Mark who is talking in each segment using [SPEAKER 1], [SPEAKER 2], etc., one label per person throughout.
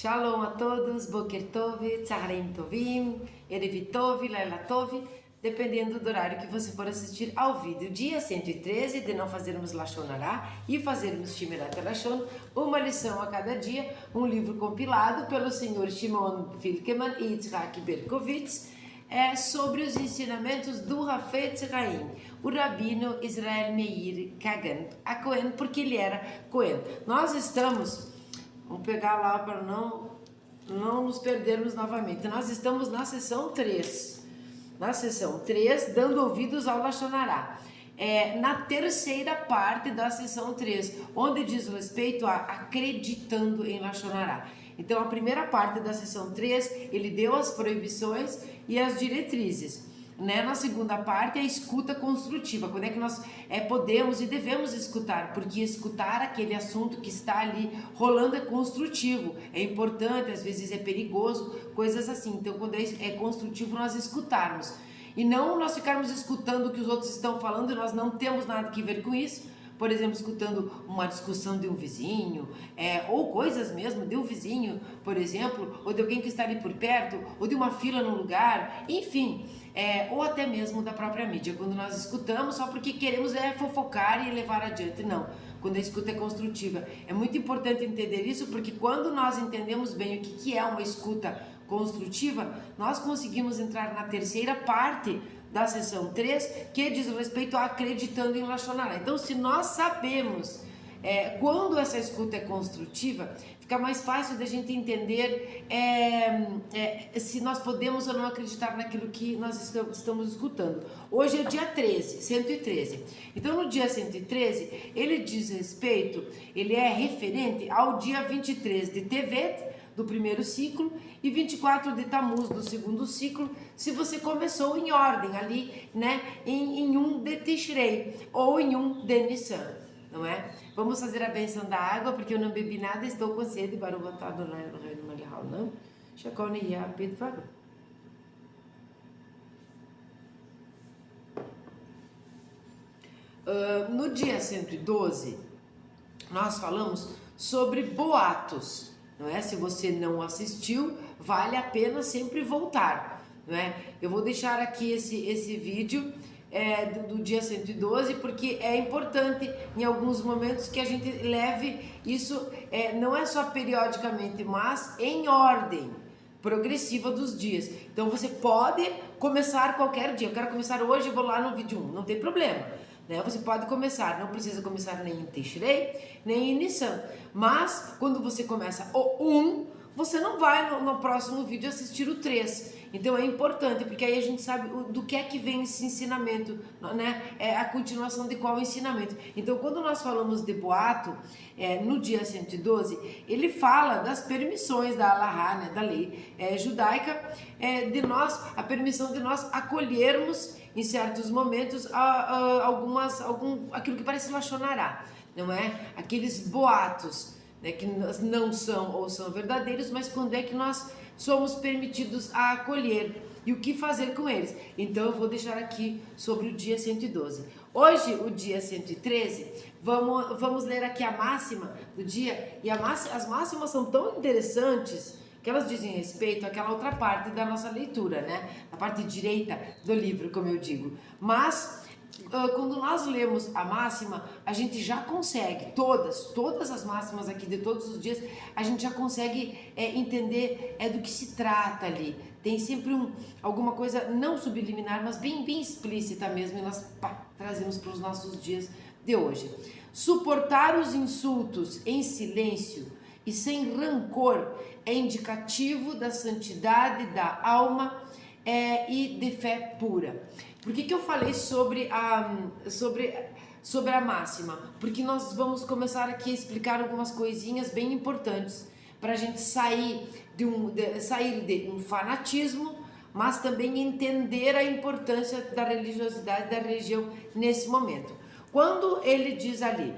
[SPEAKER 1] Shalom a todos, Boker Tov, Tzaharim Tovim, Erev Tov, Laila Tov, dependendo do horário que você for assistir ao vídeo. Dia 113 de não fazermos Lashon Hara e fazermos Shemirat Lashon, uma lição a cada dia, um livro compilado pelo senhor Shimon Wilkeman e Yitzhak Berkovitz, sobre os ensinamentos do Hafetz Haim, o rabino Israel Meir Kagan, a Cohen, porque ele era Cohen. Nós estamos... Vamos pegar lá para não nos perdermos novamente. Nós estamos na sessão 3. Na sessão 3, dando ouvidos ao Lashon Hara. Na terceira parte da sessão 3, onde diz respeito a acreditando em Lashon Hara. Então, a primeira parte da sessão 3, ele deu as proibições e as diretrizes. Na segunda parte, a escuta construtiva, quando é que nós podemos e devemos escutar, porque escutar aquele assunto que está ali rolando é construtivo, é importante, às vezes é perigoso, coisas assim. Então, quando é construtivo, nós escutarmos, e não nós ficarmos escutando o que os outros estão falando e nós não temos nada que ver com isso. Por exemplo, escutando uma discussão de um vizinho, ou coisas mesmo de um vizinho, por exemplo, ou de alguém que está ali por perto, ou de uma fila num lugar, enfim, ou até mesmo da própria mídia, quando nós escutamos só porque queremos fofocar e levar adiante. Não, quando a escuta é construtiva. É muito importante entender isso, porque quando nós entendemos bem o que é uma escuta construtiva, nós conseguimos entrar na terceira parte da sessão 3, que diz respeito a acreditando em Lashon Hara. Então, se nós sabemos quando essa escuta é construtiva, fica mais fácil da gente entender se nós podemos ou não acreditar naquilo que nós estamos escutando. Hoje é o dia 13, 113. Então, no dia 113, ele diz respeito, ele é referente ao dia 23 de Tevet, do primeiro ciclo, e 24 de Tammuz, do segundo ciclo, se você começou em ordem ali, em um de Tishrei, ou em um de Nissan, não é? Vamos fazer a benção da água, porque eu não bebi nada, estou com sede. Baruch atah Adonai Eloheinu melech haolam, shekol niyeh bidvaro. No dia 112, nós falamos sobre boatos. Não é? Se você não assistiu, vale a pena sempre voltar, não é? Eu vou deixar aqui esse vídeo do dia 112, porque é importante em alguns momentos que a gente leve isso, não é só periodicamente, mas em ordem progressiva dos dias. Então você pode começar qualquer dia. Eu quero começar hoje, vou lá no vídeo 1, não tem problema. Você pode começar, não precisa começar nem em Tishrei, nem em Nissan. Mas, quando você começa o 1, você não vai no próximo vídeo assistir o 3. Então, é importante, porque aí a gente sabe do que é que vem esse ensinamento, É a continuação de qual ensinamento. Então, quando nós falamos de boato, no dia 112, ele fala das permissões da Alahá, da lei judaica, a permissão de nós acolhermos em certos momentos aquilo que parece Lashon Hara, não é? Aqueles boatos, que não são ou são verdadeiros, mas quando é que nós somos permitidos a acolher e o que fazer com eles. Então eu vou deixar aqui sobre o dia 112. Hoje, o dia 113, vamos ler aqui a máxima do dia, e as máximas são tão interessantes que elas dizem respeito àquela outra parte da nossa leitura, a parte direita do livro, como eu digo. Mas, quando nós lemos a máxima, a gente já consegue, todas as máximas aqui de todos os dias, a gente já consegue entender do que se trata ali. Tem sempre alguma coisa não subliminar, mas bem explícita mesmo, e nós trazemos para os nossos dias de hoje. Suportar os insultos em silêncio e sem rancor é indicativo da santidade da alma e de fé pura. Por que eu falei sobre a máxima? Porque nós vamos começar aqui a explicar algumas coisinhas bem importantes para a gente sair de um fanatismo, mas também entender a importância da religiosidade da religião nesse momento. Quando ele diz ali,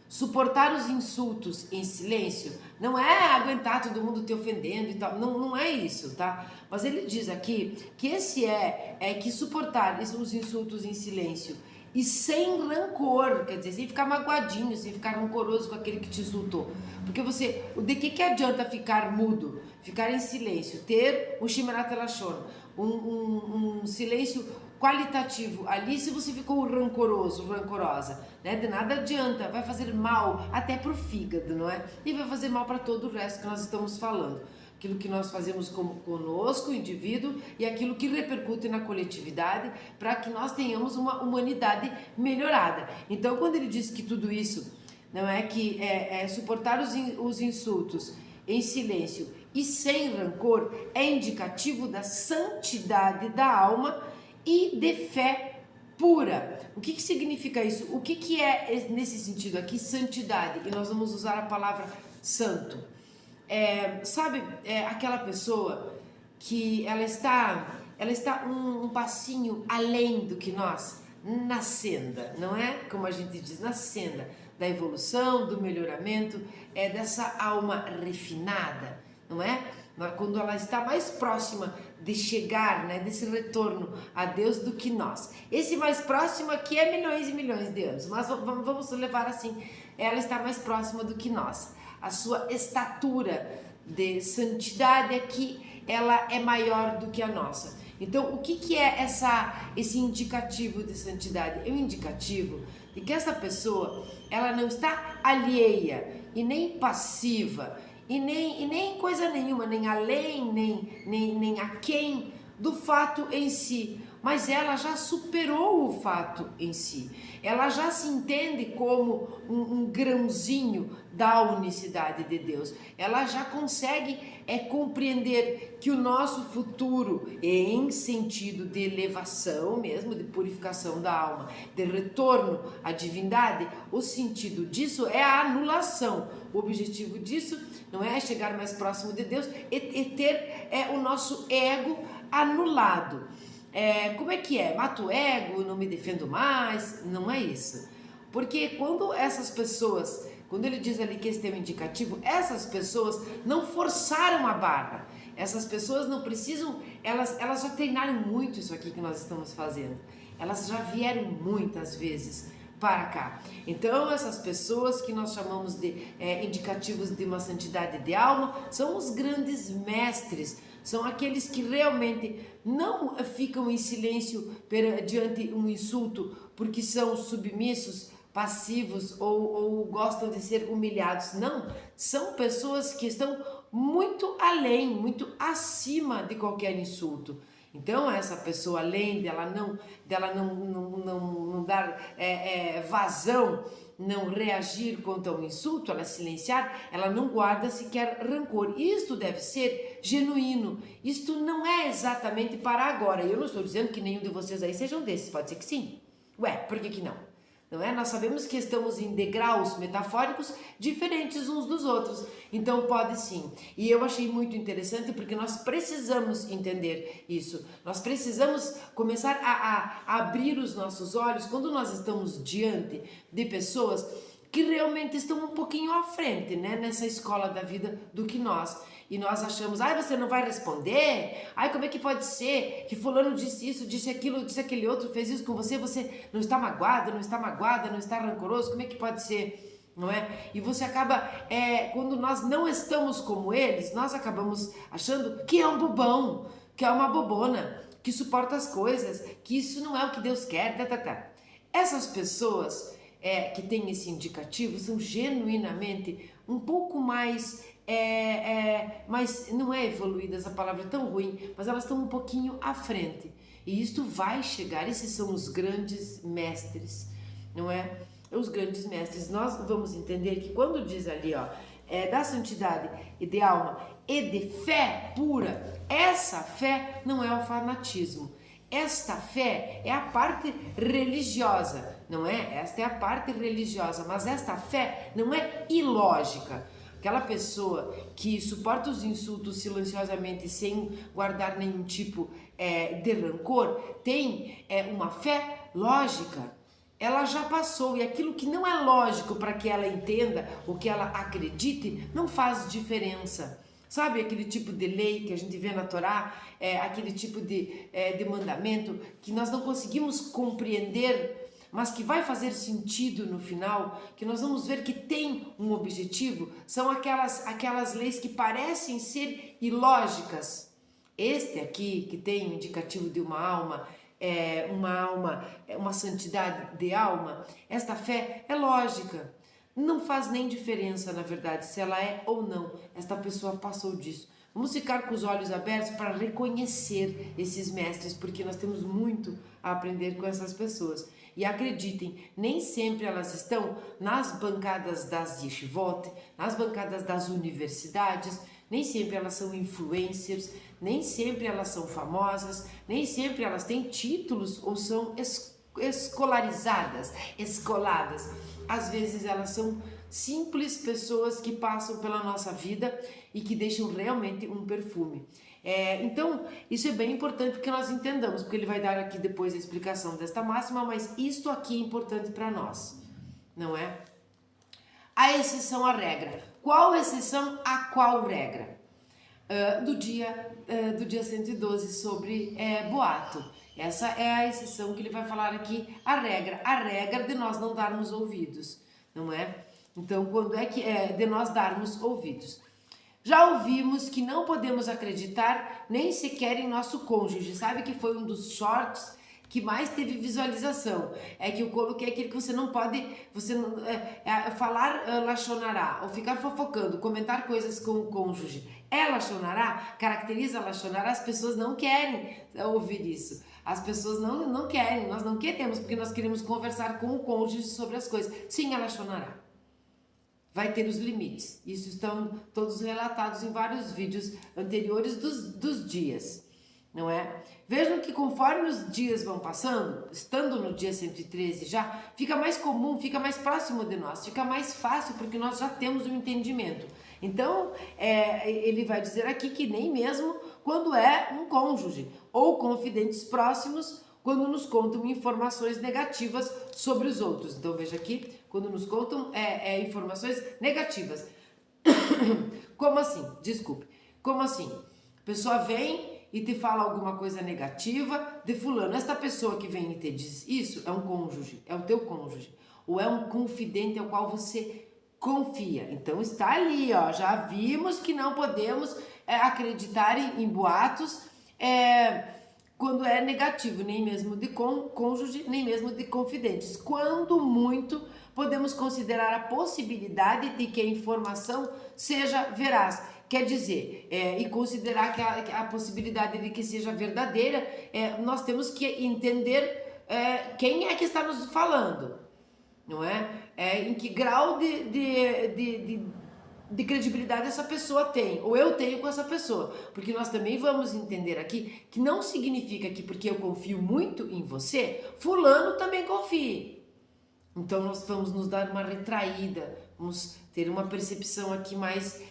[SPEAKER 1] suportar os insultos em silêncio, não é aguentar todo mundo te ofendendo e tal, não é isso, tá? Mas ele diz aqui que que suportar os insultos em silêncio e sem rancor, quer dizer, sem ficar magoadinho, sem ficar rancoroso com aquele que te insultou. Porque de que adianta ficar mudo, ficar em silêncio, ter um Shimerat Lashon, um silêncio qualitativo ali, se você ficou rancorosa, né? De nada adianta, vai fazer mal até pro fígado, não é? E vai fazer mal para todo o resto que nós estamos falando. Aquilo que nós fazemos conosco, o indivíduo, e aquilo que repercute na coletividade, para que nós tenhamos uma humanidade melhorada. Então, quando ele diz que tudo isso não é que suportar os insultos em silêncio e sem rancor é indicativo da santidade da alma e de fé pura. O que significa isso? O que é, nesse sentido aqui, santidade? E nós vamos usar a palavra santo. Sabe, aquela pessoa que ela está um passinho além do que nós, na senda, não é? Como a gente diz, na senda da evolução, do melhoramento, dessa alma refinada, não é? Quando ela está mais próxima de chegar, né, desse retorno a Deus do que nós. Esse mais próximo aqui é milhões e milhões de anos, mas vamos levar assim, ela está mais próxima do que nós. A sua estatura de santidade aqui, ela é maior do que a nossa. Então, o que é esse indicativo de santidade? É um indicativo de que essa pessoa, ela não está alheia e nem passiva, e nem coisa nenhuma, nem além, nem aquém do fato em si, mas ela já superou o fato em si. Ela já se entende como um grãozinho da unicidade de Deus. Ela já consegue compreender que o nosso futuro, em sentido de elevação mesmo, de purificação da alma, de retorno à divindade, o sentido disso é a anulação. O objetivo disso não é chegar mais próximo de Deus e ter o nosso ego anulado. Como é que é? Mato o ego, não me defendo mais? Não é isso. Porque quando essas pessoas, quando ele diz ali que esse é um indicativo, essas pessoas não forçaram a barra. Essas pessoas não precisam, elas já treinaram muito isso aqui que nós estamos fazendo. Elas já vieram muitas vezes para cá. Então, essas pessoas que nós chamamos de indicativos de uma santidade de alma, são os grandes mestres, são aqueles que realmente não ficam em silêncio diante um insulto porque são submissos, passivos ou gostam de ser humilhados. Não, são pessoas que estão muito além, muito acima de qualquer insulto. Então, essa pessoa, além dela não dar vazão, não reagir contra um insulto, ela silenciar, ela não guarda sequer rancor. Isto deve ser genuíno. Isto não é exatamente para agora. Eu não estou dizendo que nenhum de vocês aí sejam desses. Pode ser que sim. Ué, por que não? Não é? Nós sabemos que estamos em degraus metafóricos diferentes uns dos outros, então pode sim. E eu achei muito interessante porque nós precisamos entender isso, nós precisamos começar a abrir os nossos olhos quando nós estamos diante de pessoas que realmente estão um pouquinho à frente, né, nessa escola da vida do que nós. E nós achamos, você não vai responder? Como é que pode ser que fulano disse isso, disse aquilo, disse aquele outro, fez isso com você, você não está magoado, não está magoada, não está rancoroso, como é que pode ser? Não é? E você acaba, quando nós não estamos como eles, nós acabamos achando que é um bobão, que é uma bobona, que suporta as coisas, que isso não é o que Deus quer, Essas pessoas que têm esse indicativo são genuinamente um pouco mais... mas não é evoluída, essa palavra é tão ruim, mas elas estão um pouquinho à frente, e isto vai chegar. Esses são os grandes mestres, não é? Os grandes mestres. Nós vamos entender que quando diz ali, da santidade e de alma e de fé pura, essa fé não é o fanatismo, esta fé é a parte religiosa, não é? Esta é a parte religiosa, mas esta fé não é ilógica. Aquela pessoa que suporta os insultos silenciosamente sem guardar nenhum tipo de rancor tem uma fé lógica. Ela já passou, e aquilo que não é lógico para que ela entenda, o que ela acredite, não faz diferença. Sabe aquele tipo de lei que a gente vê na Torá, aquele tipo de mandamento que nós não conseguimos compreender, mas que vai fazer sentido no final, que nós vamos ver que tem um objetivo, são aquelas leis que parecem ser ilógicas. Este aqui, que tem o indicativo de uma alma, uma santidade de alma, esta fé é lógica. Não faz nem diferença, na verdade, se ela é ou não. Esta pessoa passou disso. Vamos ficar com os olhos abertos para reconhecer esses mestres, porque nós temos muito a aprender com essas pessoas. E acreditem, nem sempre elas estão nas bancadas das yeshivot, nas bancadas das universidades, nem sempre elas são influencers, nem sempre elas são famosas, nem sempre elas têm títulos ou são escolarizadas, escoladas. Às vezes elas são simples pessoas que passam pela nossa vida e que deixam realmente um perfume. Então, isso é bem importante que nós entendamos, porque ele vai dar aqui depois a explicação desta máxima, mas isto aqui é importante para nós, não é? A exceção à regra. Qual exceção a qual regra? Do dia 112 sobre boato. Essa é a exceção que ele vai falar aqui, a regra de nós não darmos ouvidos, não é? Então, quando é que é de nós darmos ouvidos? Já ouvimos que não podemos acreditar nem sequer em nosso cônjuge. Sabe que foi um dos shorts que mais teve visualização? É que eu coloquei aquele que você não pode, falar lachonará, ou ficar fofocando, comentar coisas com o cônjuge. Lachonará, caracteriza lachonará, as pessoas não querem ouvir isso. As pessoas não querem, nós não queremos, porque nós queremos conversar com o cônjuge sobre as coisas. Sim, lachonará. Vai ter os limites. Isso estão todos relatados em vários vídeos anteriores dos dias, não é? Vejam que conforme os dias vão passando, estando no dia 113 já, fica mais comum, fica mais próximo de nós, fica mais fácil, porque nós já temos um entendimento. Então, ele vai dizer aqui que nem mesmo quando é um cônjuge ou confidentes próximos, quando nos contam informações negativas sobre os outros. Então, veja aqui, quando nos contam informações negativas. Como assim? Desculpe. Como assim? A pessoa vem e te fala alguma coisa negativa de fulano. Esta pessoa que vem e te diz isso é um cônjuge, é o teu cônjuge. Ou é um confidente ao qual você confia. Então, está ali, ó. Já vimos que não podemos acreditar em boatos quando é negativo, nem mesmo de cônjuge, nem mesmo de confidentes. Quando muito, podemos considerar a possibilidade de que a informação seja veraz. Quer dizer, e considerar que a possibilidade de que seja verdadeira, nós temos que entender quem é que está nos falando, não é? Em que grau de credibilidade essa pessoa tem, ou eu tenho com essa pessoa, porque nós também vamos entender aqui que não significa que porque eu confio muito em você, fulano também confie. Então nós vamos nos dar uma retraída, vamos ter uma percepção aqui mais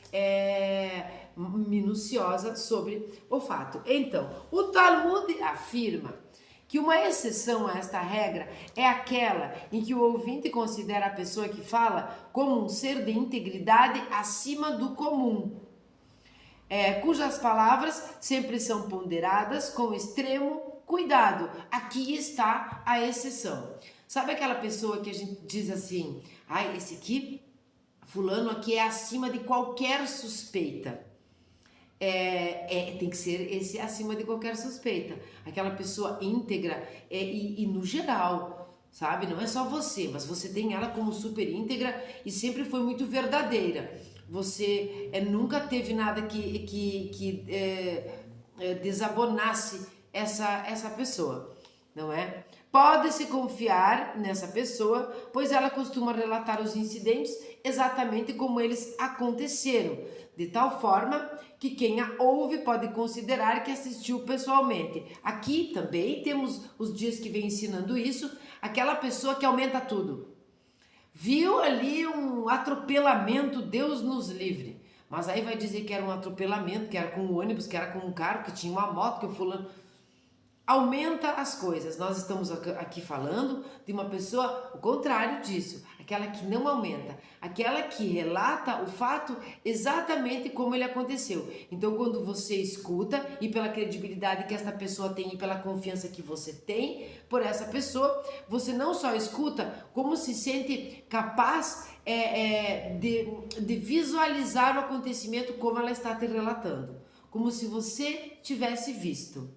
[SPEAKER 1] minuciosa sobre o fato. Então, o Talmud afirma que uma exceção a esta regra é aquela em que o ouvinte considera a pessoa que fala como um ser de integridade acima do comum, cujas palavras sempre são ponderadas com extremo cuidado. Aqui está a exceção. Sabe aquela pessoa que a gente diz assim, esse aqui, fulano aqui é acima de qualquer suspeita. Tem que ser esse acima de qualquer suspeita. Aquela pessoa íntegra e no geral, sabe? Não é só você, mas você tem ela como super íntegra e sempre foi muito verdadeira. Você nunca teve nada que desabonasse essa pessoa, não é? Pode-se confiar nessa pessoa, pois ela costuma relatar os incidentes exatamente como eles aconteceram, de tal forma que quem a ouve pode considerar que assistiu pessoalmente. Aqui também temos os dias que vem ensinando isso, aquela pessoa que aumenta tudo. Viu ali um atropelamento, Deus nos livre. Mas aí vai dizer que era um atropelamento, que era com um ônibus, que era com um carro, que tinha uma moto, que o fulano... Aumenta as coisas. Nós estamos aqui falando de uma pessoa, o contrário disso. aquela que não aumenta, aquela que relata o fato exatamente como ele aconteceu. Então, quando você escuta, e pela credibilidade que esta pessoa tem e pela confiança que você tem por essa pessoa, você não só escuta, como se sente capaz de visualizar o acontecimento como ela está te relatando, como se você tivesse visto,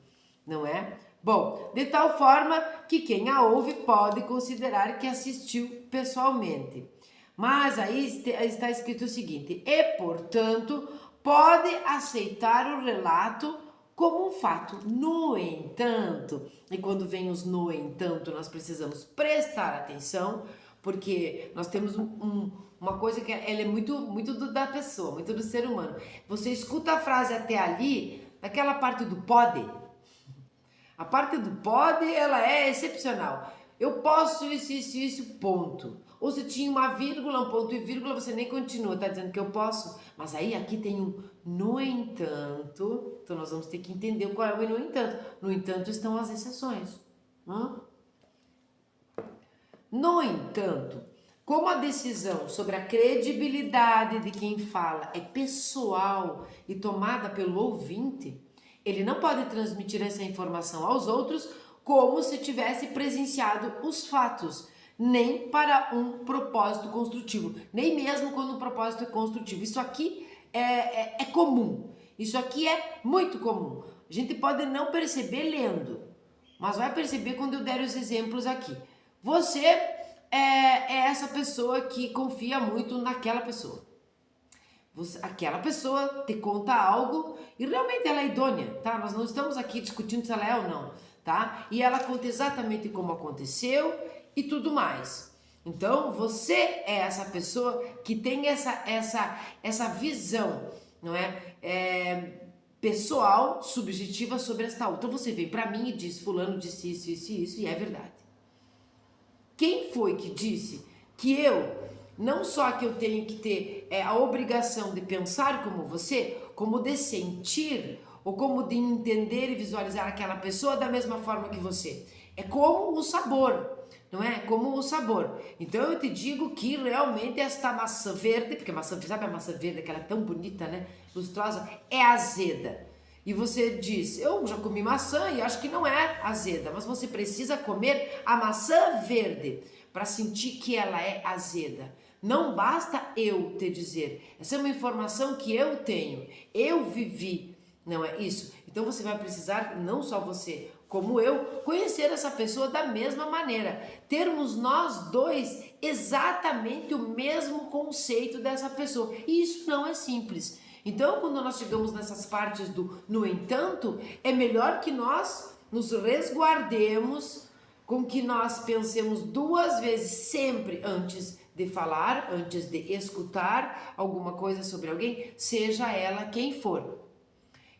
[SPEAKER 1] não é? Bom, de tal forma que quem a ouve pode considerar que assistiu pessoalmente. Mas aí está escrito o seguinte: e, portanto, pode aceitar o relato como um fato. No entanto, e quando vem os no entanto, nós precisamos prestar atenção, porque nós temos uma coisa que ela é muito da pessoa, muito do ser humano. Você escuta a frase até ali, naquela parte do pode. A parte do pode, ela é excepcional. Eu posso isso, ponto. Ou se tinha uma vírgula, um ponto e vírgula, você nem continua, tá dizendo que eu posso. Mas aí aqui tem um no entanto, então nós vamos ter que entender qual é o no entanto. No entanto estão as exceções. No entanto, como a decisão sobre a credibilidade de quem fala é pessoal e tomada pelo ouvinte, ele não pode transmitir essa informação aos outros como se tivesse presenciado os fatos, nem para um propósito construtivo, nem mesmo quando o propósito é construtivo. Isso aqui é comum, isso aqui é muito comum. A gente pode não perceber lendo, mas vai perceber quando eu der os exemplos aqui. Você é essa pessoa que confia muito naquela pessoa. Aquela pessoa te conta algo e realmente ela é idônea, tá? Nós não estamos aqui discutindo se ela é ou não, tá? E ela conta exatamente como aconteceu e tudo mais. Então, você é essa pessoa que tem essa visão, não é? Pessoal, subjetiva sobre esta outra. Então, você vem para mim e diz, fulano disse isso, e é verdade. Quem foi que disse que não só que eu tenho que ter a obrigação de pensar como você, como de sentir, ou como de entender e visualizar aquela pessoa da mesma forma que você. É como o sabor, não é? Como o sabor. Então eu te digo que realmente esta maçã verde, porque sabe a maçã verde, aquela tão bonita, né? Lustrosa, é azeda. E você diz, eu já comi maçã e acho que não é azeda, mas você precisa comer a maçã verde para sentir que ela é azeda. Não basta eu te dizer, essa é uma informação que eu tenho, eu vivi, não é isso? Então você vai precisar, não só você, como eu, conhecer essa pessoa da mesma maneira, termos nós dois exatamente o mesmo conceito dessa pessoa, e isso não é simples. Então, quando nós chegamos nessas partes do no entanto, é melhor que nós nos resguardemos, com que nós pensemos duas vezes sempre antes de falar, antes de escutar alguma coisa sobre alguém, seja ela quem for.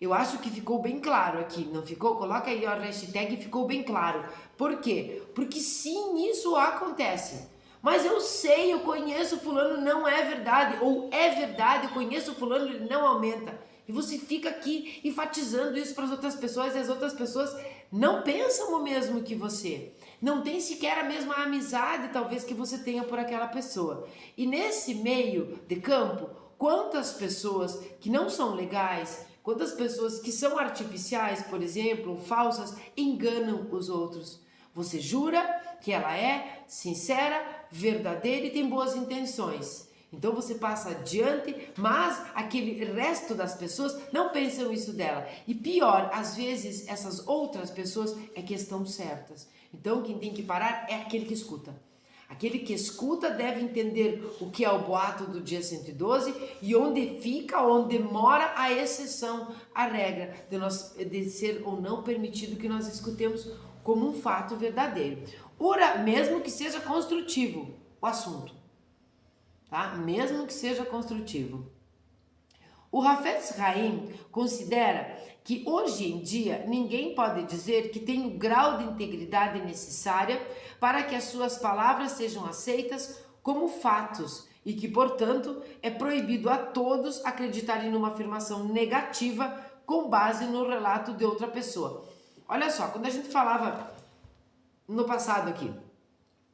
[SPEAKER 1] Eu acho que ficou bem claro aqui, não ficou? Coloca aí a hashtag ficou bem claro. Por quê? Porque sim, isso acontece. Mas eu sei, eu conheço fulano, não é verdade. Ou é verdade, eu conheço fulano, ele não aumenta. E você fica aqui enfatizando isso para as outras pessoas e as outras pessoas não pensam o mesmo que você. Não tem sequer a mesma amizade, talvez, que você tenha por aquela pessoa. E nesse meio de campo, quantas pessoas que não são legais, quantas pessoas que são artificiais, por exemplo, falsas, enganam os outros. Você jura que ela é sincera, verdadeira e tem boas intenções. Então você passa adiante, mas aquele resto das pessoas não pensam isso dela. E pior, às vezes essas outras pessoas é que estão certas. Então quem tem que parar é aquele que escuta. Aquele que escuta deve entender o que é o boato do dia 112 e onde fica, onde mora a exceção, a regra de ser ou não permitido que nós escutemos como um fato verdadeiro. Ora, mesmo que seja construtivo o assunto, tá? Mesmo que seja construtivo. O Hafetz Haim considera que hoje em dia ninguém pode dizer que tem o grau de integridade necessária para que as suas palavras sejam aceitas como fatos e que, portanto, é proibido a todos acreditarem numa afirmação negativa com base no relato de outra pessoa. Olha só, quando a gente falava no passado aqui,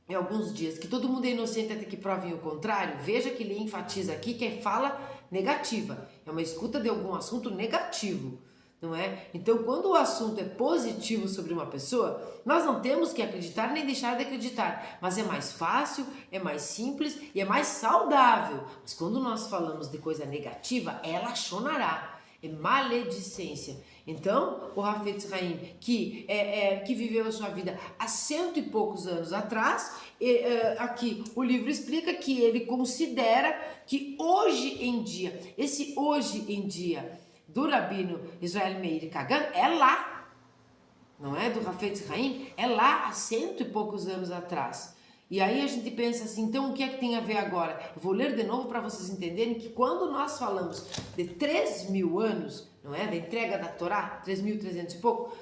[SPEAKER 1] em alguns dias, que todo mundo é inocente até que provem o contrário, veja que ele enfatiza aqui que é fala negativa, é uma escuta de algum assunto negativo, não é? Então, quando o assunto é positivo sobre uma pessoa, nós não temos que acreditar nem deixar de acreditar, mas é mais fácil, é mais simples e é mais saudável. Mas quando nós falamos de coisa negativa, ela chonará, é maledicência. Então, o Hafetz Haim, que viveu a sua vida há 100 e poucos anos atrás, aqui o livro explica que ele considera que hoje em dia, esse hoje em dia do Rabino Israel Meir Kagan é lá, não é? Do Hafetz Haim, é lá há 100 e poucos anos atrás. E aí a gente pensa assim, então o que é que tem a ver agora? Eu vou ler de novo para vocês entenderem que quando nós falamos de 3.000 anos, não é? Da entrega da Torá, 3.300 e pouco,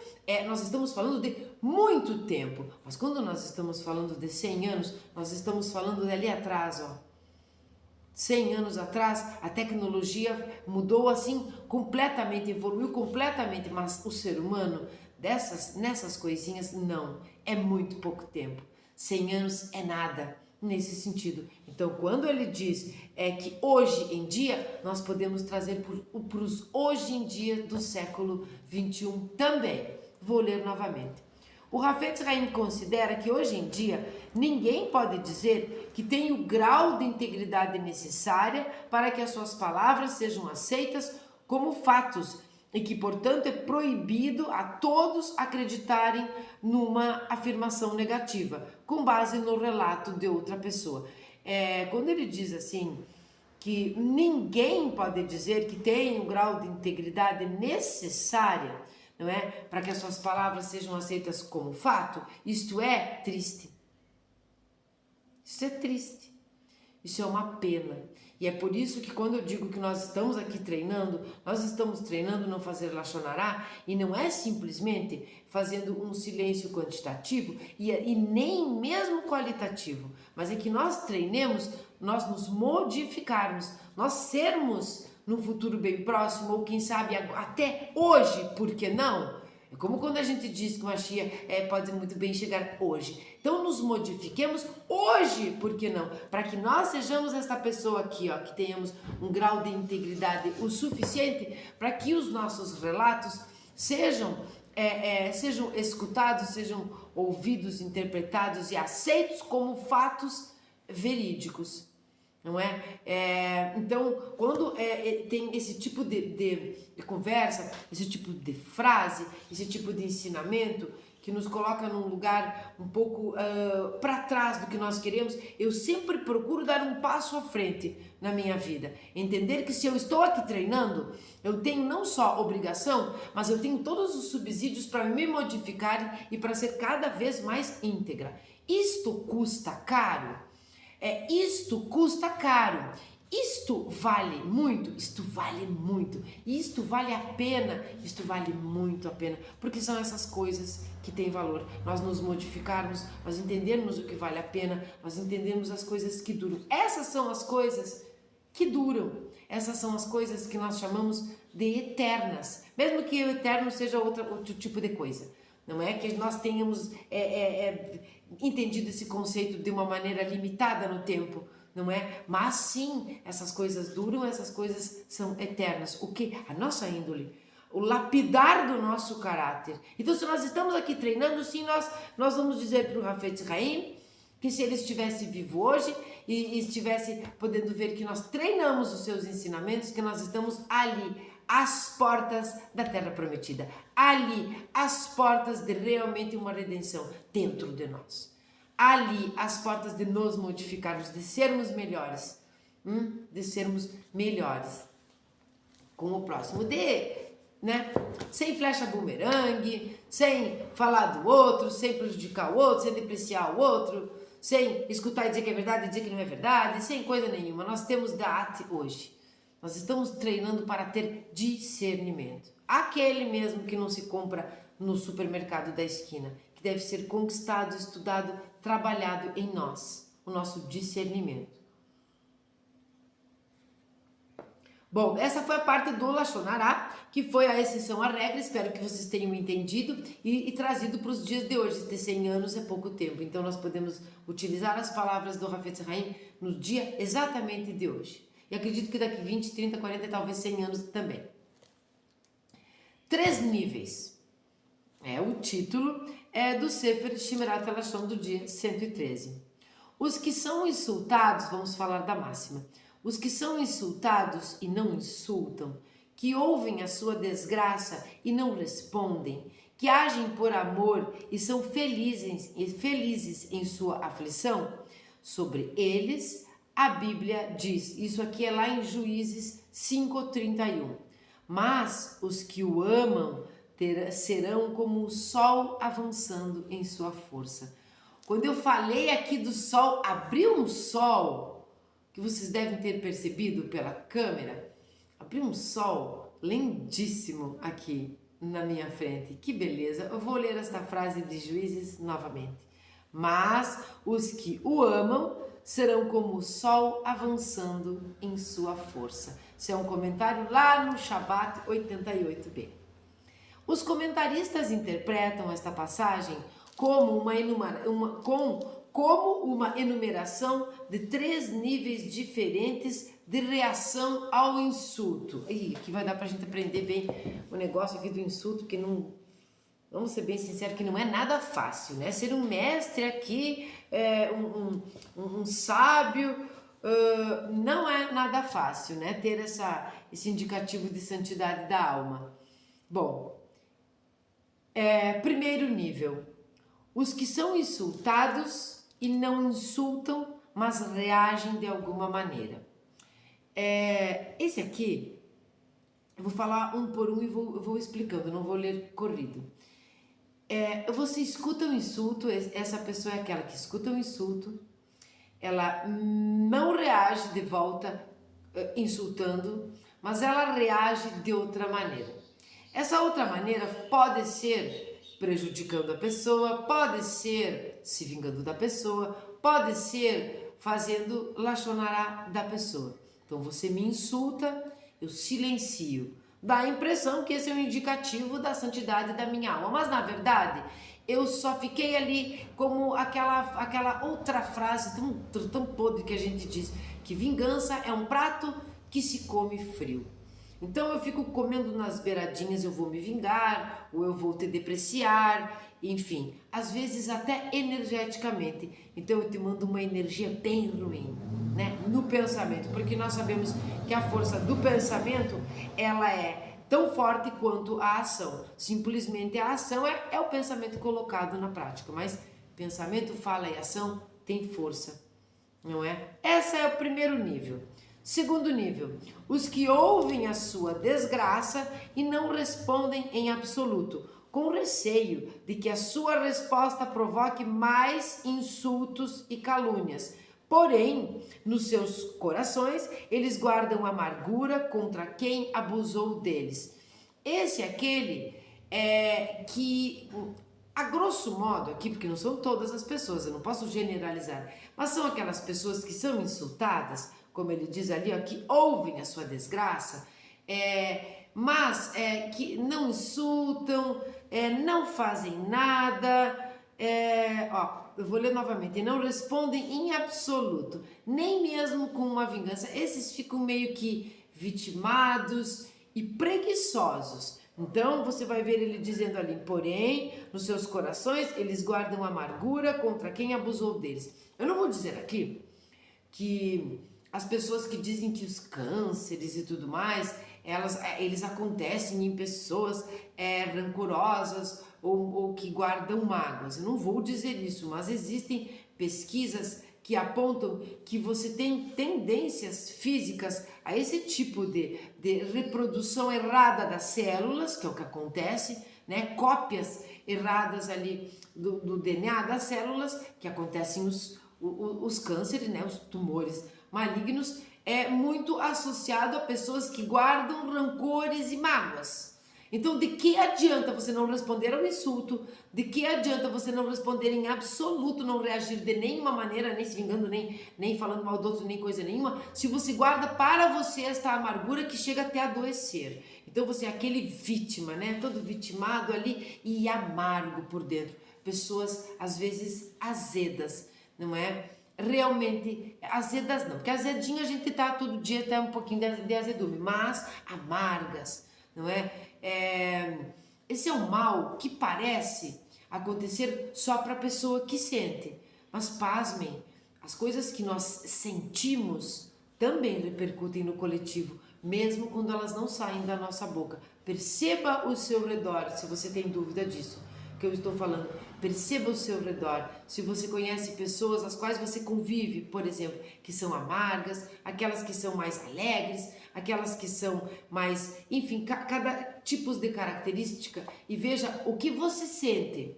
[SPEAKER 1] nós estamos falando de muito tempo. Mas quando nós estamos falando de 100 anos, nós estamos falando dali atrás, ó. 100 anos atrás, a tecnologia mudou assim completamente, evoluiu completamente, mas o ser humano, nessas coisinhas, não. É muito pouco tempo. 100 anos é nada nesse sentido. Então, quando ele diz que hoje em dia, nós podemos trazer para os hoje em dia do século 21 também. Vou ler novamente. O Hafetz Haim considera que hoje em dia ninguém pode dizer que tem o grau de integridade necessária para que as suas palavras sejam aceitas como fatos e que, portanto, é proibido a todos acreditarem numa afirmação negativa, com base no relato de outra pessoa. Quando ele diz assim, que ninguém pode dizer que tem um grau de integridade necessária, não é? Para que as suas palavras sejam aceitas como fato, isto é triste. Isso é triste. Isso é uma pena. E é por isso que quando eu digo que nós estamos aqui treinando, nós estamos treinando não fazer Lashon Hará, e não é simplesmente fazendo um silêncio quantitativo e nem mesmo qualitativo, mas é que nós treinemos, nós nos modificarmos, nós sermos no futuro bem próximo, ou quem sabe até hoje, por que não? É como quando a gente diz que o Mashiach pode muito bem chegar hoje. Então nos modifiquemos hoje, por que não? Para que nós sejamos essa pessoa aqui, ó, que tenhamos um grau de integridade o suficiente para que os nossos relatos sejam escutados, sejam ouvidos, interpretados e aceitos como fatos verídicos. Não é? Então, quando tem esse tipo de conversa, esse tipo de frase, esse tipo de ensinamento que nos coloca num lugar um pouco para trás do que nós queremos, eu sempre procuro dar um passo à frente na minha vida. Entender que se eu estou aqui treinando, eu tenho não só obrigação, mas eu tenho todos os subsídios para me modificar e para ser cada vez mais íntegra. Isto custa caro? Isto custa caro, isto vale muito, isto vale muito, isto vale a pena, isto vale muito a pena, porque são essas coisas que têm valor. Nós nos modificarmos, nós entendermos o que vale a pena, nós entendermos as coisas que duram. Essas são as coisas que duram, essas são as coisas que nós chamamos de eternas, mesmo que o eterno seja outro tipo de coisa. Não é que nós tenhamos entendido esse conceito de uma maneira limitada no tempo, não é? Mas sim, essas coisas duram, essas coisas são eternas. O que? A nossa índole, o lapidar do nosso caráter. Então, se nós estamos aqui treinando, sim, nós vamos dizer para o Hafetz Haim que se ele estivesse vivo hoje e estivesse podendo ver que nós treinamos os seus ensinamentos, que nós estamos ali, às portas da Terra Prometida, ali, às portas de realmente uma redenção dentro de nós, ali, às portas de nos modificarmos, de sermos melhores, com o próximo, sem flecha bumerangue, sem falar do outro, sem prejudicar o outro, sem depreciar o outro, sem escutar e dizer que é verdade e dizer que não é verdade, sem coisa nenhuma. Nós temos da'at hoje. Nós estamos treinando para ter discernimento. Aquele mesmo que não se compra no supermercado da esquina, que deve ser conquistado, estudado, trabalhado em nós, o nosso discernimento. Bom, essa foi a parte do Lashon Hara, que foi a exceção à regra. Espero que vocês tenham entendido e trazido para os dias de hoje. Ter 100 anos é pouco tempo, então nós podemos utilizar as palavras do Hafetz Haim no dia exatamente de hoje. E acredito que daqui 20, 30, 40, talvez 100 anos também. 3 níveis. O título do Sefer Shmirat HaLashon do dia 113. Os que são insultados, vamos falar da máxima. Os que são insultados e não insultam, que ouvem a sua desgraça e não respondem, que agem por amor e são felizes em sua aflição, sobre eles a Bíblia diz, isso aqui é lá em Juízes 5:31, mas os que o amam serão como o sol avançando em sua força. Quando eu falei aqui do sol, abriu um sol, que vocês devem ter percebido pela câmera, abriu um sol lindíssimo aqui na minha frente. Que beleza! Eu vou ler esta frase de Juízes novamente. Mas os que o amam serão como o sol avançando em sua força. Isso é um comentário lá no Shabat 88b. Os comentaristas interpretam esta passagem como uma enumeração de 3 níveis diferentes de reação ao insulto. E aqui vai dar pra gente aprender bem o negócio aqui do insulto, porque não, vamos ser bem sinceros, que não é nada fácil, né? Ser um mestre aqui, um sábio, não é nada fácil, né? Ter esse indicativo de santidade da alma. Bom, primeiro nível. Os que são insultados e não insultam, mas reagem de alguma maneira. Esse aqui, eu vou falar um por um e vou explicando, não vou ler corrido. Você escuta um insulto, essa pessoa é aquela que escuta um insulto, ela não reage de volta insultando, mas ela reage de outra maneira. Essa outra maneira pode ser prejudicando a pessoa, pode ser se vingando da pessoa, pode ser fazendo Lashon Hara da pessoa. Então você me insulta, eu silencio. Dá a impressão que esse é um indicativo da santidade da minha alma, mas na verdade eu só fiquei ali como aquela outra frase tão podre que a gente diz, que vingança é um prato que se come frio. Então eu fico comendo nas beiradinhas, eu vou me vingar, ou eu vou te depreciar, enfim, às vezes até energeticamente. Então eu te mando uma energia bem ruim, né, no pensamento, porque nós sabemos que a força do pensamento, ela é tão forte quanto a ação. Simplesmente a ação é o pensamento colocado na prática, mas pensamento, fala e ação tem força, não é? Esse é o primeiro nível. Segundo nível, os que ouvem a sua desgraça e não respondem em absoluto, com receio de que a sua resposta provoque mais insultos e calúnias. Porém, nos seus corações, eles guardam amargura contra quem abusou deles. Esse é aquele que, a grosso modo aqui, porque não são todas as pessoas, eu não posso generalizar, mas são aquelas pessoas que são insultadas, como ele diz ali, que ouvem a sua desgraça, mas que não insultam, não fazem nada, eu vou ler novamente, e não respondem em absoluto, nem mesmo com uma vingança. Esses ficam meio que vitimados e preguiçosos. Então você vai ver ele dizendo ali, porém, nos seus corações eles guardam amargura contra quem abusou deles. Eu não vou dizer aqui que as pessoas que dizem que os cânceres e tudo mais, eles acontecem em pessoas rancorosas ou que guardam mágoas. Eu não vou dizer isso, mas existem pesquisas que apontam que você tem tendências físicas a esse tipo de reprodução errada das células, que é o que acontece, né? Cópias erradas ali do DNA das células, que acontecem os cânceres, né? Os tumores malignos, é muito associado a pessoas que guardam rancores e mágoas. Então, de que adianta você não responder ao insulto? De que adianta você não responder em absoluto, não reagir de nenhuma maneira, nem se vingando, nem falando mal do outro, nem coisa nenhuma, se você guarda para você esta amargura que chega até adoecer? Então, você é aquele vítima, né? Todo vitimado ali e amargo por dentro. Pessoas, às vezes, azedas, não é? Realmente, azedas não, porque azedinho a gente tá todo dia, até um pouquinho de azedume, mas amargas, não é? Esse é um mal que parece acontecer só para a pessoa que sente, mas pasmem, as coisas que nós sentimos também repercutem no coletivo, mesmo quando elas não saem da nossa boca. Perceba o seu redor, se você tem dúvida disso que eu estou falando. Perceba o seu redor. Se você conhece pessoas as quais você convive, por exemplo, que são amargas, aquelas que são mais alegres, aquelas que são mais, enfim, cada tipo de característica, e veja o que você sente,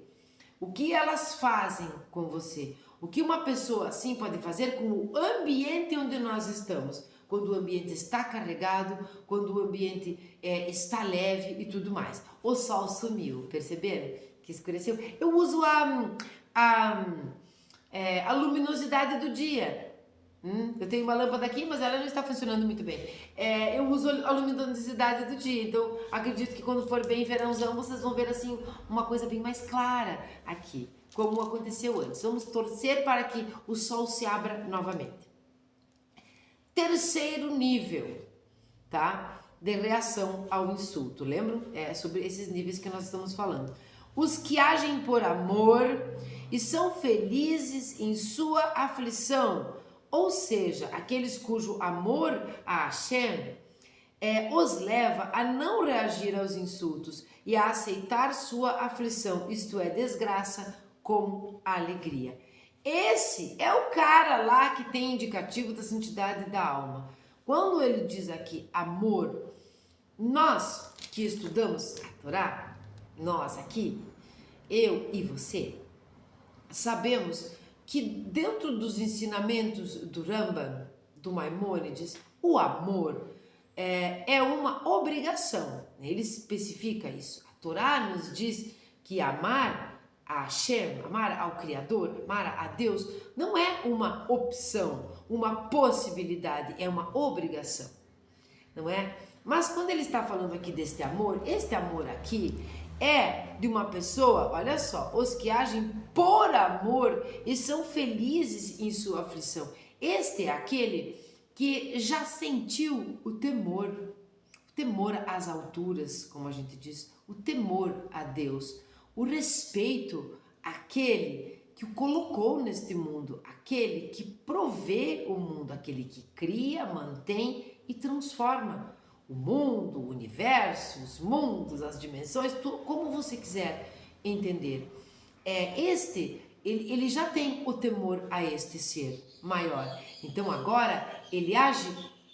[SPEAKER 1] o que elas fazem com você, o que uma pessoa assim pode fazer com o ambiente onde nós estamos, quando o ambiente está carregado, quando o ambiente está leve e tudo mais. O sol sumiu, perceberam? Que escureceu. Eu uso a luminosidade do dia. Eu tenho uma lâmpada aqui, mas ela não está funcionando muito bem. Eu uso a luminosidade do dia, então acredito que quando for bem verãozão, vocês vão ver assim uma coisa bem mais clara aqui, como aconteceu antes. Vamos torcer para que o sol se abra novamente. Terceiro nível, tá? De reação ao insulto. Lembram? É sobre esses níveis que nós estamos falando. Os que agem por amor e são felizes em sua aflição, ou seja, aqueles cujo amor a Hashem os leva a não reagir aos insultos e a aceitar sua aflição, isto é, desgraça, como alegria. Esse é o cara lá que tem indicativo da santidade da alma. Quando ele diz aqui amor, nós que estudamos a Torá, nós aqui, eu e você, sabemos que dentro dos ensinamentos do Rambam, do Maimônides, o amor é uma obrigação. Ele especifica isso. A Torá nos diz que amar a Hashem, amar ao Criador, amar a Deus, não é uma opção, uma possibilidade, é uma obrigação, não é? Mas quando ele está falando aqui deste amor, este amor aqui é de uma pessoa, olha só, os que agem por amor e são felizes em sua aflição. Este é aquele que já sentiu o temor às alturas, como a gente diz, o temor a Deus, o respeito àquele que o colocou neste mundo, aquele que provê o mundo, aquele que cria, mantém e transforma o mundo, o universo, os mundos, as dimensões, tudo, como você quiser entender. Ele já tem o temor a este ser maior. Então agora ele age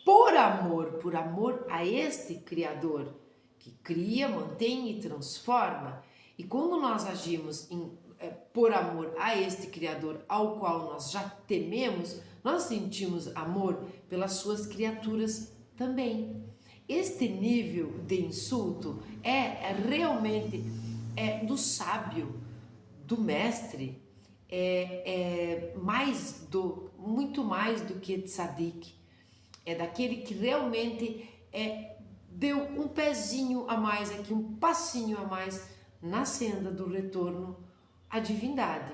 [SPEAKER 1] por amor a este Criador, que cria, mantém e transforma. E quando nós agimos por amor a este Criador, ao qual nós já tememos, nós sentimos amor pelas suas criaturas também. Este nível de insulto é realmente do sábio, do mestre, muito mais do que tzadik. É daquele que realmente deu um pezinho a mais aqui, um passinho a mais na senda do retorno à divindade.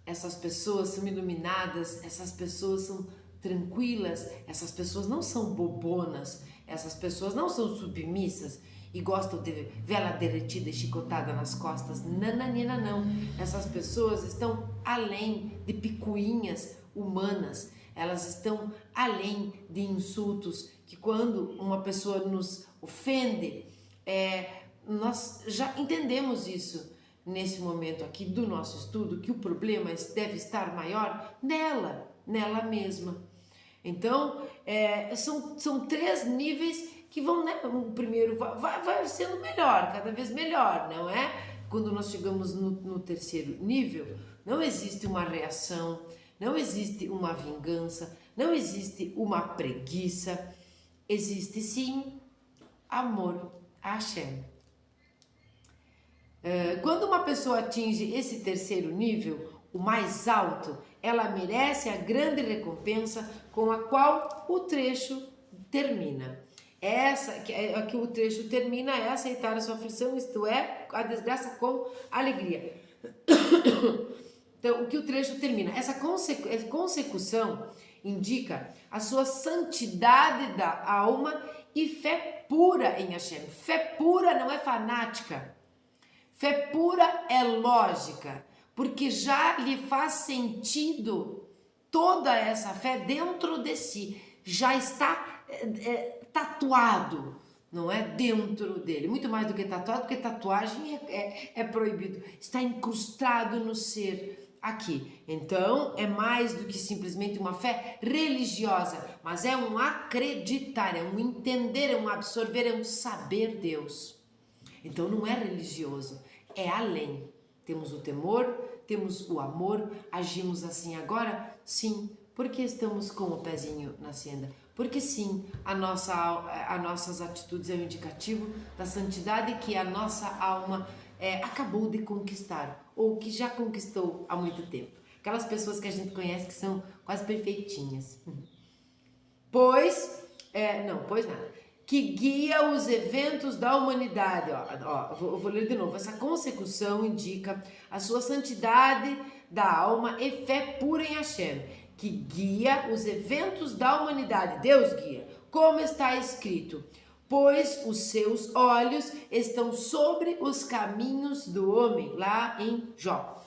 [SPEAKER 1] Essas pessoas são iluminadas, essas pessoas são tranquilas, essas pessoas não são bobonas, essas pessoas não são submissas e gostam de vela derretida e chicotada nas costas. Nananina, não. Essas pessoas estão além de picuinhas humanas, elas estão além de insultos que quando uma pessoa nos ofende, nós já entendemos isso nesse momento aqui do nosso estudo, que o problema deve estar maior nela mesma. Então, são três níveis que vão, né? O primeiro vai sendo melhor, cada vez melhor, não é? Quando nós chegamos no terceiro nível, não existe uma reação, não existe uma vingança, não existe uma preguiça, existe sim amor a Hashem. Quando uma pessoa atinge esse terceiro nível, o mais alto, ela merece a grande recompensa com a qual o trecho termina. Que o trecho termina é aceitar a sua aflição, isto é, a desgraça com alegria. Então, o que o trecho termina? Essa consecução indica a sua santidade da alma e fé pura em Hashem. Fé pura não é fanática. Fé pura é lógica, porque já lhe faz sentido toda essa fé dentro de si. Já está tatuado, não é? Dentro dele. Muito mais do que tatuado, porque tatuagem é proibido. Está incrustado no ser aqui. Então, é mais do que simplesmente uma fé religiosa, mas é um acreditar, é um entender, é um absorver, é um saber Deus. Então, não é religioso, é além. Temos o temor, temos o amor, agimos assim agora? Sim, porque estamos com o pezinho na senda. Porque sim, as nossas atitudes é um indicativo da santidade que a nossa alma acabou de conquistar, ou que já conquistou há muito tempo. Aquelas pessoas que a gente conhece que são quase perfeitinhas. Pois nada. Que guia os eventos da humanidade. Vou ler de novo. Essa consecução indica a sua santidade da alma e fé pura em Hashem, que guia os eventos da humanidade. Deus guia, como está escrito: pois os seus olhos estão sobre os caminhos do homem, lá em Jó.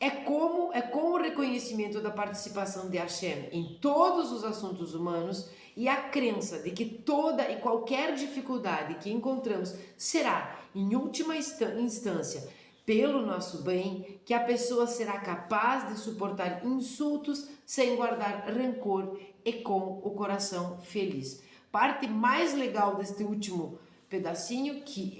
[SPEAKER 1] É com o reconhecimento da participação de Hashem em todos os assuntos humanos e a crença de que toda e qualquer dificuldade que encontramos será, em última instância, pelo nosso bem, que a pessoa será capaz de suportar insultos sem guardar rancor e com o coração feliz. Parte mais legal deste último pedacinho que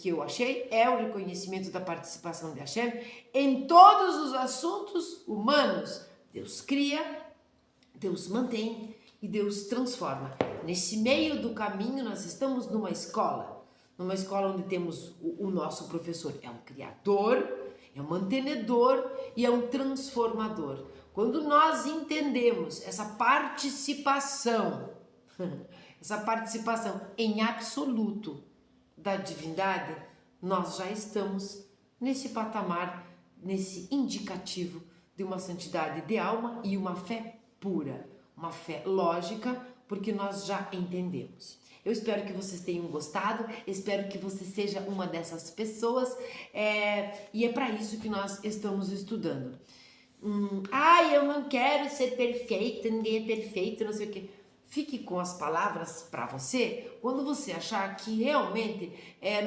[SPEAKER 1] eu achei é o reconhecimento da participação de Hashem em todos os assuntos humanos. Deus cria, Deus mantém e Deus transforma. Nesse meio do caminho nós estamos numa escola onde temos o nosso professor, é um criador, é um mantenedor e é um transformador. Quando nós entendemos essa participação em absoluto da divindade, nós já estamos nesse patamar, nesse indicativo de uma santidade de alma e uma fé pura, uma fé lógica, porque nós já entendemos. Eu espero que vocês tenham gostado, espero que você seja uma dessas pessoas, e é para isso que nós estamos estudando. Eu não quero ser perfeita, ninguém é perfeito, não sei o quê. Fique com as palavras para você quando você achar que realmente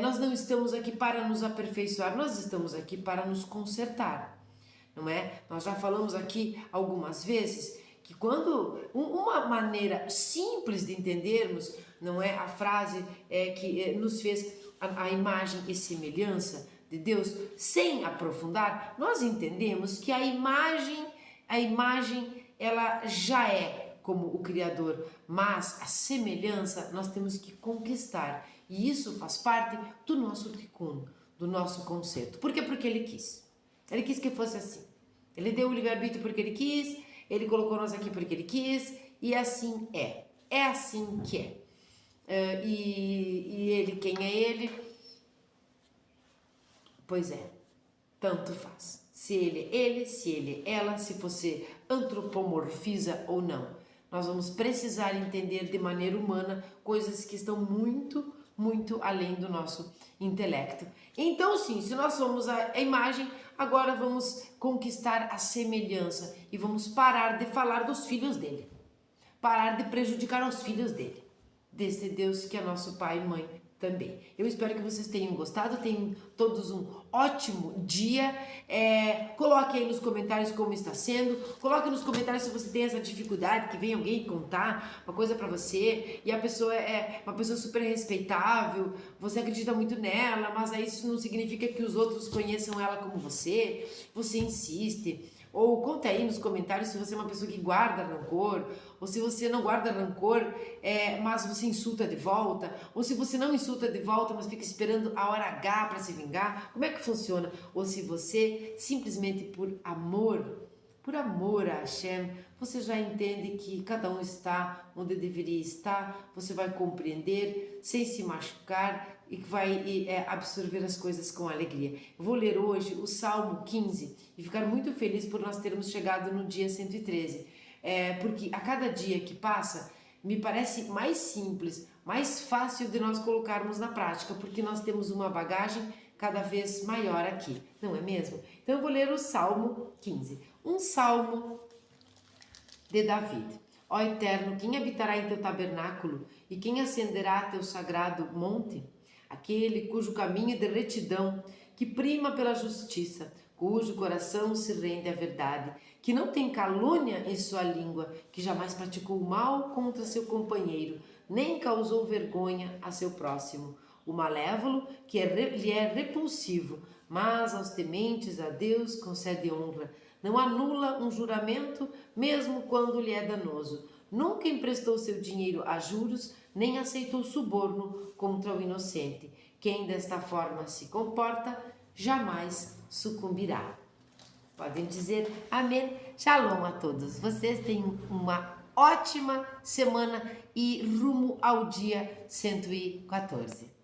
[SPEAKER 1] nós não estamos aqui para nos aperfeiçoar, nós estamos aqui para nos consertar, não é? Nós já falamos aqui algumas vezes que quando uma maneira simples de entendermos, não é, a frase que nos fez a imagem e semelhança de Deus, sem aprofundar, nós entendemos que a imagem ela já é como o Criador, mas a semelhança nós temos que conquistar, e isso faz parte do nosso tikkun, do nosso conceito. Por quê? Porque Ele quis que fosse assim, Ele deu o livre-arbítrio porque Ele quis, Ele colocou nós aqui porque Ele quis, e assim é assim que é. E Ele, quem é Ele? Pois é, tanto faz. Se Ele é Ele, se Ele é ela, se você antropomorfiza ou não. Nós vamos precisar entender de maneira humana coisas que estão muito, muito além do nosso intelecto. Então sim, se nós somos a imagem, agora vamos conquistar a semelhança e vamos parar de falar dos filhos dele. Parar de prejudicar os filhos dele. Desse Deus que é nosso pai e mãe também. Eu espero que vocês tenham gostado, tenham todos um ótimo dia. Coloque aí nos comentários como está sendo, coloque nos comentários se você tem essa dificuldade, que vem alguém contar uma coisa pra você e a pessoa é uma pessoa super respeitável, você acredita muito nela, mas aí isso não significa que os outros conheçam ela como você insiste. Ou conta aí nos comentários se você é uma pessoa que guarda rancor, ou se você não guarda rancor, mas você insulta de volta, ou se você não insulta de volta, mas fica esperando a hora H para se vingar. Como é que funciona? Ou se você simplesmente por amor a Hashem, você já entende que cada um está onde deveria estar, você vai compreender sem se machucar e que vai absorver as coisas com alegria. Eu vou ler hoje o Salmo 15 e ficar muito feliz por nós termos chegado no dia 113, porque a cada dia que passa me parece mais simples, mais fácil de nós colocarmos na prática, porque nós temos uma bagagem cada vez maior aqui, não é mesmo? Então eu vou ler o Salmo 15, um salmo de David. Ó Eterno, quem habitará em teu tabernáculo e quem ascenderá a teu sagrado monte? Aquele cujo caminho é de retidão, que prima pela justiça, cujo coração se rende à verdade, que não tem calúnia em sua língua, que jamais praticou mal contra seu companheiro, nem causou vergonha a seu próximo. O malévolo que lhe é repulsivo, mas aos tementes a Deus concede honra. Não anula um juramento, mesmo quando lhe é danoso. Nunca emprestou seu dinheiro a juros, nem aceitou suborno contra o inocente. Quem desta forma se comporta, jamais sucumbirá. Podem dizer amém. Shalom a todos. Vocês têm uma ótima semana e rumo ao dia 114.